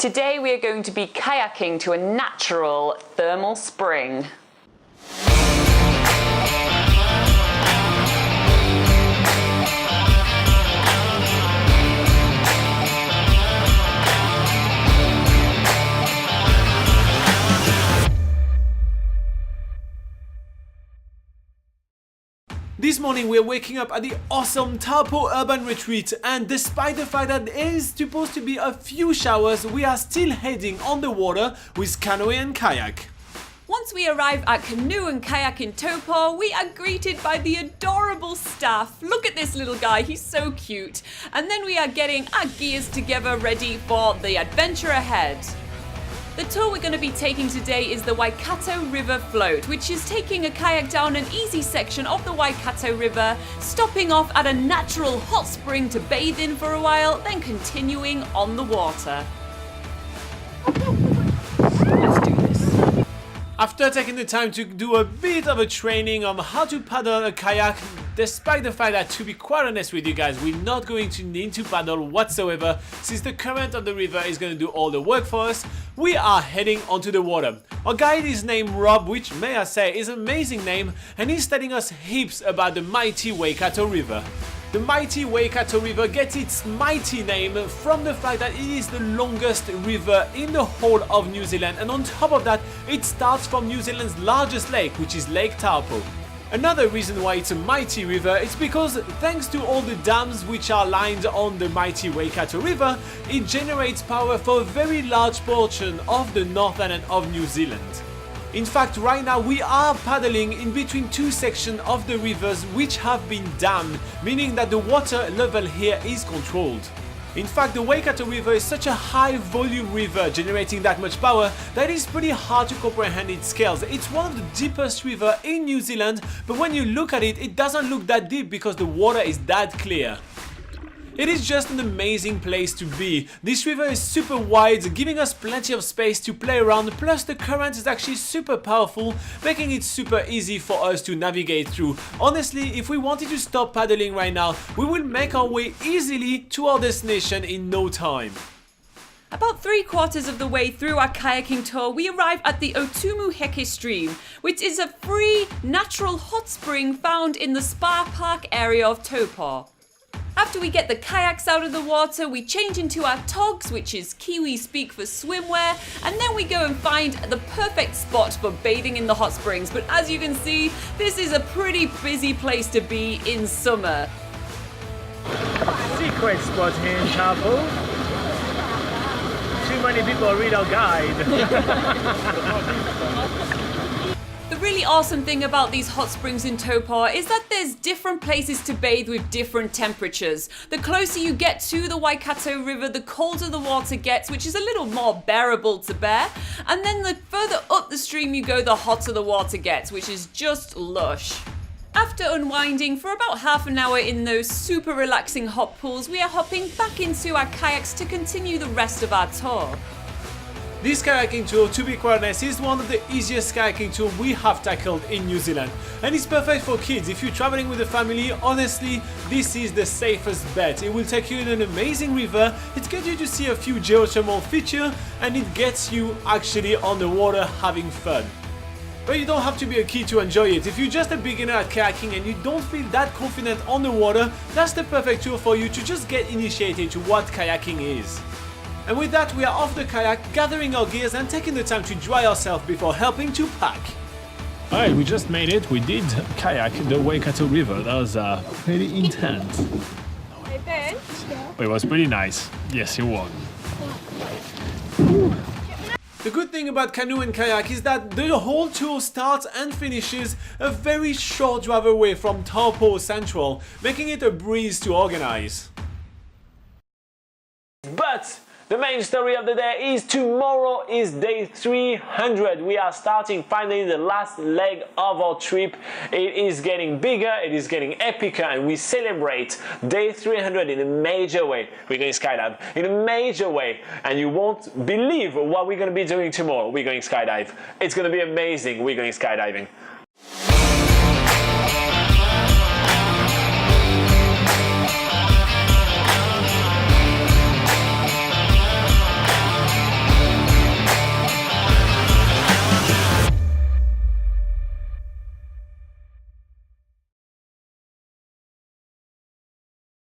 Today we are going to be kayaking to a natural thermal spring. This morning we're waking up at the awesome Taupo Urban Retreat, and despite the fact that there is supposed to be a few showers, we are still heading on the water with canoe and kayak. Once we arrive at Canoe and Kayak in Taupo, we are greeted by the adorable staff. Look at this little guy, he's so cute. And then we are getting our gears together ready for the adventure ahead. The tour we're going to be taking today is the Waikato River Float, which is taking a kayak down an easy section of the Waikato River, stopping off at a natural hot spring to bathe in for a while, then continuing on the water. Let's do this. After taking the time to do a bit of a training on how to paddle a kayak, despite the fact that, to be quite honest with you guys, we're not going to need to paddle whatsoever since the current of the river is going to do all the work for us, we are heading onto the water. Our guide is named Rob, which, may I say, is an amazing name, and he's telling us heaps about the mighty Waikato River. The mighty Waikato River gets its mighty name from the fact that it is the longest river in the whole of New Zealand, and on top of that, it starts from New Zealand's largest lake, which is Lake Taupo. Another reason why it's a mighty river is because, thanks to all the dams which are lined on the mighty Waikato River, it generates power for a very large portion of the north island of New Zealand. In fact, right now we are paddling in between two sections of the rivers which have been dammed, meaning that the water level here is controlled. In fact, the Waikato River is such a high volume river generating that much power that it's pretty hard to comprehend its scales. It's one of the deepest rivers in New Zealand, but when you look at it, it doesn't look that deep because the water is that clear. It is just an amazing place to be. This river is super wide, giving us plenty of space to play around, plus the current is actually super powerful, making it super easy for us to navigate through. Honestly, if we wanted to stop paddling right now, we will make our way easily to our destination in no time. About 3/4 of the way through our kayaking tour, we arrive at the Otumu Heke stream, which is a free, natural hot spring found in the Spa Park area of Taupo. After we get the kayaks out of the water, we change into our togs, which is Kiwi speak for swimwear, and then we go and find the perfect spot for bathing in the hot springs. But as you can see, this is a pretty busy place to be in summer. Secret spot here in Taupo. Too many people read our guide. The really awesome thing about these hot springs in Taupo is that there's different places to bathe with different temperatures. The closer you get to the Waikato River, the colder the water gets, which is a little more bearable to bear. And then the further up the stream you go, the hotter the water gets, which is just lush. After unwinding for about half an hour in those super relaxing hot pools, we are hopping back into our kayaks to continue the rest of our tour. This kayaking tour, to be quite honest, is one of the easiest kayaking tours we have tackled in New Zealand. And it's perfect for kids. If you're traveling with a family, honestly, this is the safest bet. It will take you in an amazing river, it gets you to see a few geothermal features, and it gets you actually on the water having fun. But you don't have to be a kid to enjoy it. If you're just a beginner at kayaking and you don't feel that confident on the water, that's the perfect tour for you to just get initiated to what kayaking is. And with that, we are off the kayak, gathering our gears and taking the time to dry ourselves before helping to pack. Alright, we just made it. We did kayak the Waikato River. That was pretty intense. But it was pretty nice. Yes, it was. The good thing about canoe and kayak is that the whole tour starts and finishes a very short drive away from Taupo Central, making it a breeze to organize. But the main story of the day is tomorrow is day 300. We are starting finally the last leg of our trip. It is getting bigger, it is getting epicer, and we celebrate day 300 in a major way. We're going skydive in a major way, and you won't believe what we're going to be doing tomorrow. We're going skydive. It's going to be amazing. We're going skydiving.